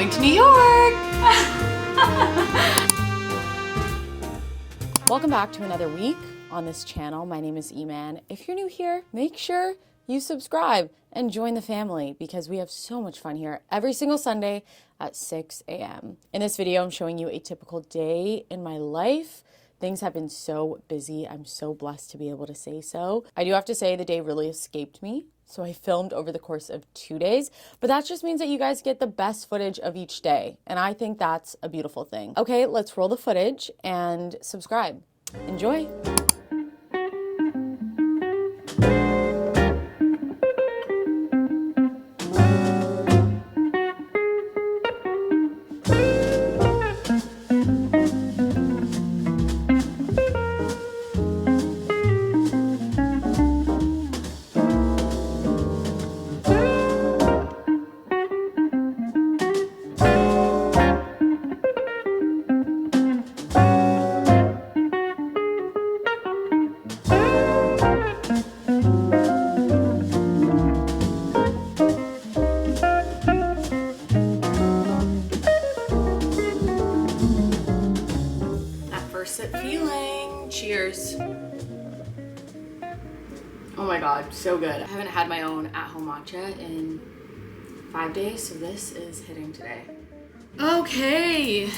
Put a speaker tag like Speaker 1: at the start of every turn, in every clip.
Speaker 1: going to New York. Welcome back to another week on this channel. My name is eeeeman. If you're new here, make sure you subscribe and join the family because we have so much fun here every single Sunday at 6 a.m. In this video, I'm showing you a typical day in my life. Things have been so busy. I'm so blessed to be able to say so. I do have to say the day really escaped me. So I filmed over the course of 2 days, but that just means that you guys get the best footage of each day. And I think that's a beautiful thing. Okay, let's roll the footage and subscribe. Enjoy. Feeling. Cheers. Oh my god, so good. I haven't had my own at-home matcha in 5 days, so this is hitting today. Okay.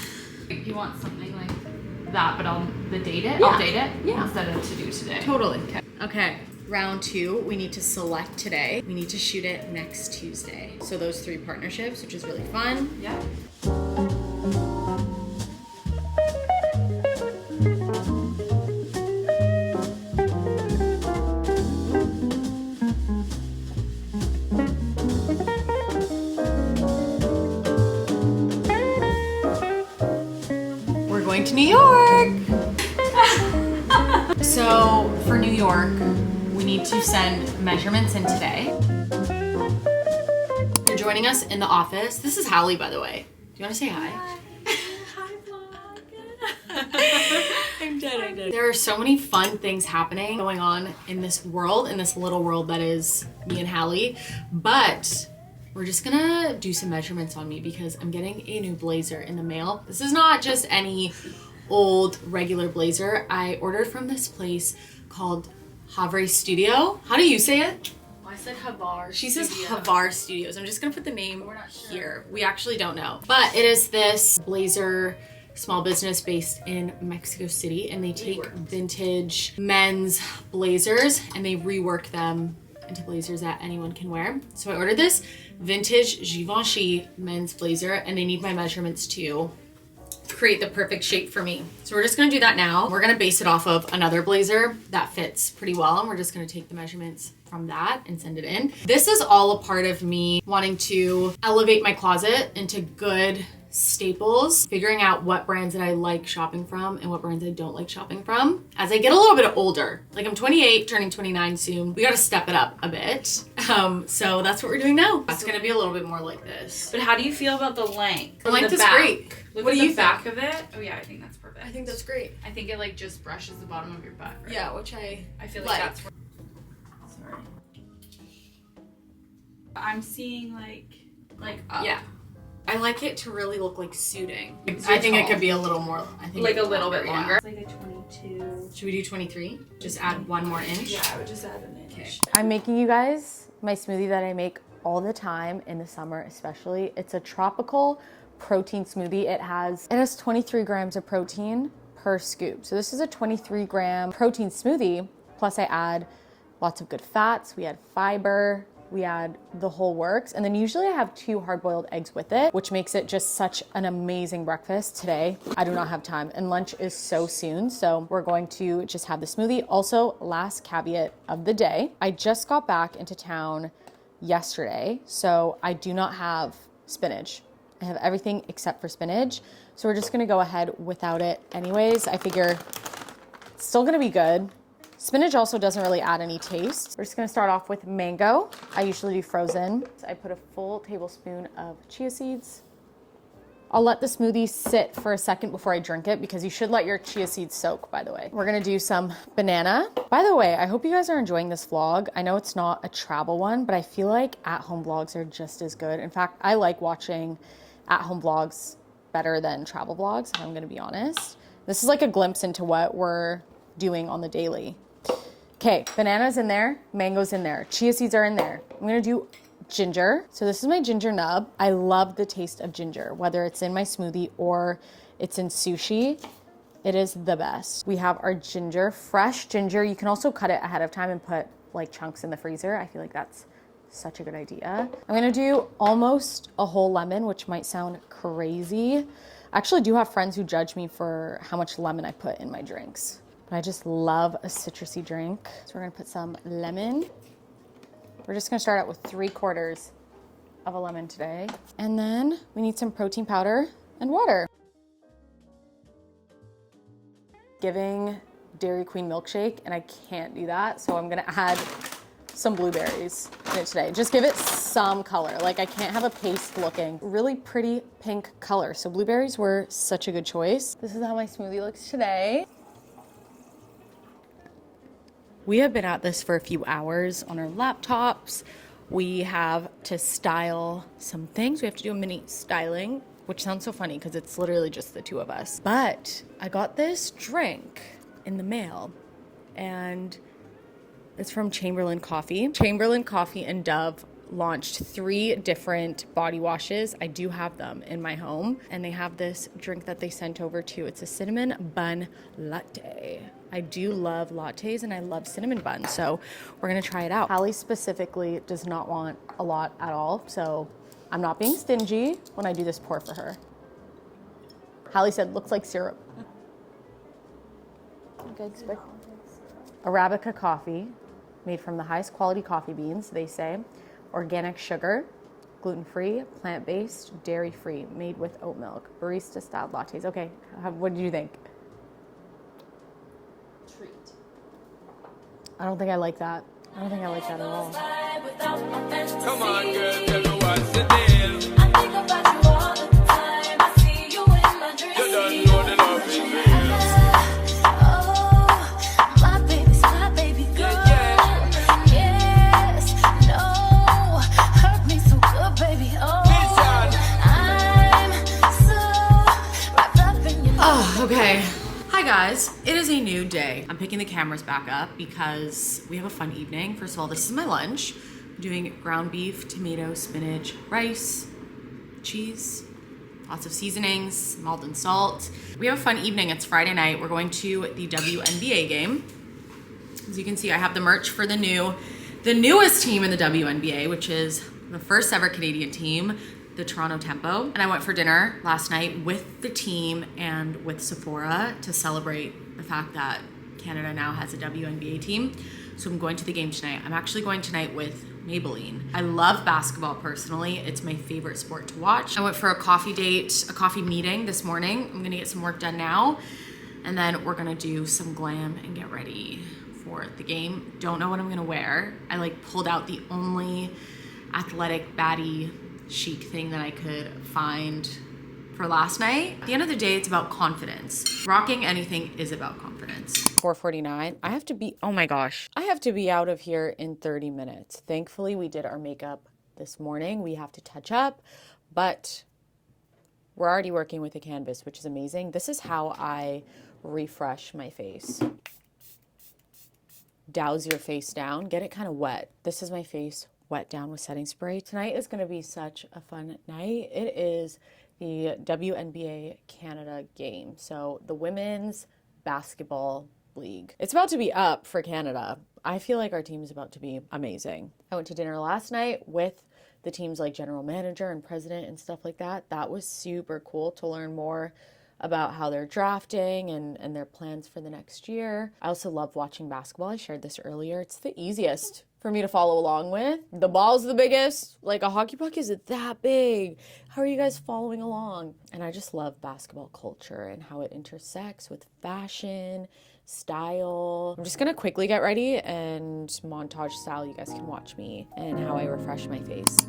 Speaker 2: You want something like that, but I'll date it?
Speaker 1: Yeah.
Speaker 2: I'll date it?
Speaker 1: Yeah.
Speaker 2: Instead of to do today.
Speaker 1: Totally. Okay. Round 2, we need to select today. We need to shoot it next Tuesday. So those 3 partnerships, which is really fun.
Speaker 2: Yeah.
Speaker 1: Going to New York. So for New York, we need to send measurements in today. You're joining us in the office. This is Hailey, by the way. Do you want to say hi?
Speaker 2: Hi, vlog.
Speaker 1: I'm dead. There are so many fun things happening going on in this world, in this little world that is me and Hailey, but we're just gonna do some measurements on me because I'm getting a new blazer in the mail. This is not just any old regular blazer. I ordered from this place called Havre Studio. How do you say it?
Speaker 2: Well, I said havre.
Speaker 1: She says Havre Studios. I'm just gonna put the name here. We actually don't know. But it is this blazer small business based in Mexico City, and they take vintage men's blazers and they rework them into blazers that anyone can wear. So I ordered this vintage Givenchy men's blazer, and they need my measurements to create the perfect shape for me. So we're just gonna do that now. We're gonna base it off of another blazer that fits pretty well, and we're just gonna take the measurements from that and send it in. This is all a part of me wanting to elevate my closet into good staples, figuring out what brands that I like shopping from and what brands I don't like shopping from. As I get a little bit older, like I'm 28, turning 29 soon, we gotta step it up a bit. So that's what we're doing now. It's gonna be a little bit more like this.
Speaker 2: But how do you feel about the length?
Speaker 1: The length is
Speaker 2: back?
Speaker 1: great.
Speaker 2: Look
Speaker 1: What
Speaker 2: at
Speaker 1: do
Speaker 2: the
Speaker 1: you
Speaker 2: back
Speaker 1: think?
Speaker 2: of it. Oh yeah, I think that's perfect.
Speaker 1: I think that's great.
Speaker 2: I think it like just brushes the bottom of your butt, right?
Speaker 1: Yeah, which I
Speaker 2: feel like that's where... Sorry. I'm seeing like up.
Speaker 1: Yeah. I like it to really look like suiting.
Speaker 2: It's
Speaker 1: I think
Speaker 2: tall.
Speaker 1: it could be a little more,
Speaker 2: Like a little bit longer.
Speaker 1: Yeah.
Speaker 2: It's like a 22.
Speaker 1: Should we do 23? Just add 1 more inch?
Speaker 2: Yeah, I would just add an inch.
Speaker 1: Okay. I'm making you guys my smoothie that I make all the time in the summer especially. It's a tropical protein smoothie. It has 23 grams of protein per scoop. So this is a 23 gram protein smoothie. Plus I add lots of good fats. We add fiber. We add the whole works. And then usually I have 2 hard-boiled eggs with it, which makes it just such an amazing breakfast. Today, I do not have time and lunch is so soon. So we're going to just have the smoothie. Also, last caveat of the day, I just got back into town yesterday. So I do not have spinach. I have everything except for spinach. So we're just gonna go ahead without it anyways. I figure it's still gonna be good. Spinach also doesn't really add any taste. We're just gonna start off with mango. I usually do frozen. So I put a full tablespoon of chia seeds. I'll let the smoothie sit for a second before I drink it because you should let your chia seeds soak, by the way. We're gonna do some banana. By the way, I hope you guys are enjoying this vlog. I know it's not a travel one, but I feel like at-home vlogs are just as good. In fact, I like watching at-home vlogs better than travel vlogs, if I'm gonna be honest. This is like a glimpse into what we're doing on the daily. Okay, bananas in there, mangoes in there, chia seeds are in there. I'm gonna do ginger. So this is my ginger nub. I love the taste of ginger, whether it's in my smoothie or it's in sushi. It is the best. We have our ginger, fresh ginger. You can also cut it ahead of time and put like chunks in the freezer. I feel like that's such a good idea. I'm gonna do almost a whole lemon, which might sound crazy. I actually do have friends who judge me for how much lemon I put in my drinks, but I just love a citrusy drink. So we're gonna put some lemon. We're just gonna start out with 3/4 of a lemon today. And then we need some protein powder and water. Giving Dairy Queen milkshake, and I can't do that, so I'm gonna add some blueberries in it today. Just give it some color. Like, I can't have a paste looking, really pretty pink color. So blueberries were such a good choice. This is how my smoothie looks today. We have been at this for a few hours on our laptops. We have to style some things. We have to do a mini styling, which sounds so funny because it's literally just the two of us. But I got this drink in the mail, and it's from Chamberlain Coffee. Chamberlain Coffee and Dove launched 3 different body washes. I do have them in my home, and they have this drink that they sent over too. It's a cinnamon bun latte. I do love lattes and I love cinnamon buns, so we're gonna try it out. Hailey specifically does not want a lot at all, so I'm not being stingy when I do this pour for her. Hailey said, looks like syrup. Okay, Arabica coffee, made from the highest quality coffee beans, they say. Organic sugar, gluten-free, plant-based, dairy-free, made with oat milk, barista-style lattes. Okay, what did you think?
Speaker 2: Treat.
Speaker 1: I don't think I like that. I don't think I like that at all.
Speaker 3: Come on, girl, tell me what's the deal.
Speaker 4: I think about you all the time. I see you in my dreams.
Speaker 3: You don't know the love is real.
Speaker 4: Oh, my baby girl. Yes, no, hurt me so good, baby. Oh, I'm so wrapped up in your
Speaker 1: Oh, okay. Hi guys, it is a new day. I'm picking the cameras back up because we have a fun evening. First of all, this is my lunch. I'm doing ground beef, tomato, spinach, rice, cheese, lots of seasonings, Malden salt. We have a fun evening. It's Friday night. We're going to the WNBA game. As you can see, I have the merch for the newest team in the WNBA, which is the first ever Canadian team, the Toronto Tempo. And I went for dinner last night with the team and with Sephora to celebrate the fact that Canada now has a WNBA team. So I'm going to the game tonight. I'm actually going tonight with Maybelline. I love basketball personally. It's my favorite sport to watch. I went for a coffee meeting this morning. I'm gonna get some work done now. And then we're gonna do some glam and get ready for the game. Don't know what I'm gonna wear. I like pulled out the only athletic baddie chic thing that I could find for last night. At the end of the day, it's about confidence. Rocking anything is about confidence. 4:49. I have to be, oh my gosh. I have to be out of here in 30 minutes. Thankfully, we did our makeup this morning. We have to touch up, but we're already working with a canvas, which is amazing. This is how I refresh my face. Douse your face down, get it kind of wet. This is my face wet down with setting spray. Tonight is gonna be such a fun night. It is the WNBA Canada game. So the women's basketball league. It's about to be up for Canada. I feel like our team is about to be amazing. I went to dinner last night with the team's like general manager and president and stuff like that. That was super cool to learn more about how they're drafting and their plans for the next year. I also love watching basketball. I shared this earlier. It's the easiest for me to follow along with. The ball's the biggest. Like a hockey puck is that big. How are you guys following along? And I just love basketball culture and how it intersects with fashion, style. I'm just gonna quickly get ready and montage style. You guys can watch me and how I refresh my face.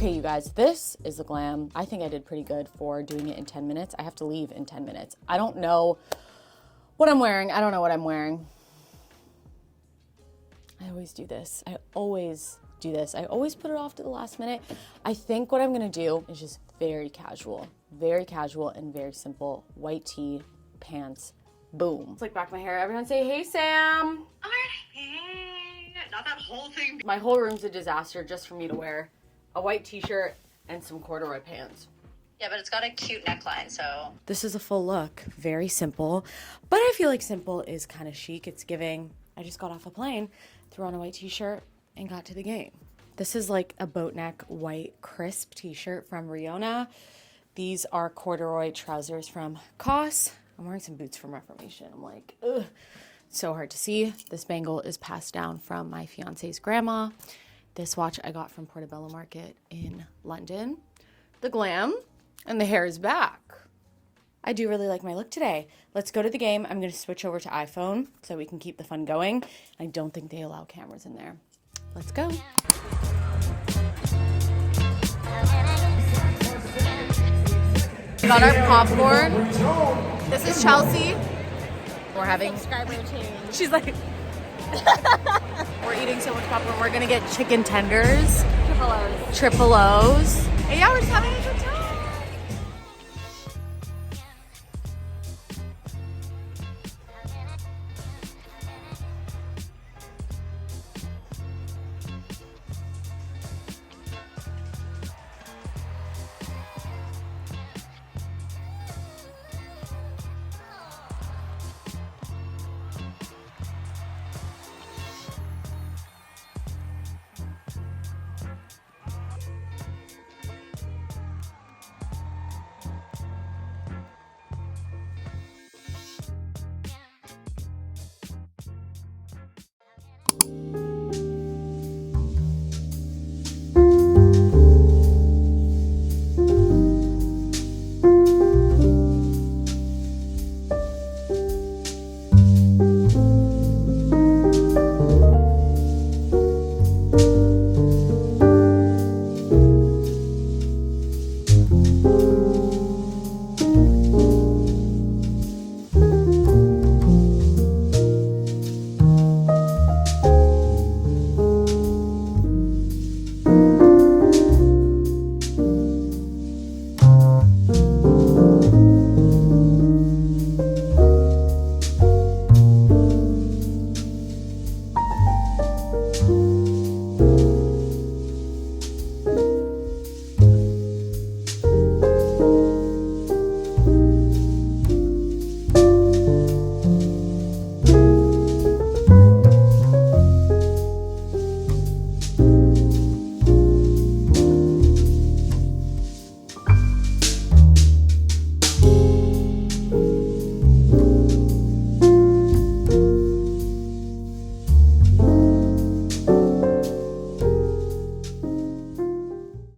Speaker 1: Okay, you guys, this is the glam. I think I did pretty good for doing it in 10 minutes. I have to leave in 10 minutes. I don't know what I'm wearing. I don't know what I'm wearing. I always do this. I always do this. I always put it off to the last minute. I think what I'm gonna do is just very casual and very simple. White tee, pants, boom. Slick back my hair. Everyone say, hey, Sam.
Speaker 5: Not that whole thing.
Speaker 1: My whole room's a disaster just for me to wear a white t-shirt and some corduroy pants.
Speaker 5: Yeah, but it's got a cute neckline, so.
Speaker 1: This is a full look. Very simple, but I feel like simple is kind of chic. It's giving. I just got off a plane, threw on a white t-shirt, and got to the game. This is like a boat neck white crisp t-shirt from Riona. These are corduroy trousers from COS. I'm wearing some boots from Reformation. I'm like, ugh, so hard to see. This bangle is passed down from my fiance's grandma. This watch I got from Portobello Market in London. The glam, and the hair is back. I do really like my look today. Let's go to the game. I'm gonna switch over to iPhone so we can keep the fun going. I don't think they allow cameras in there. Let's go. Got our popcorn. This is Chelsea. We're having subscriber change. She's like, we're eating so much popcorn. We're gonna get chicken tenders, triple O's. And yeah, we're just having a good time.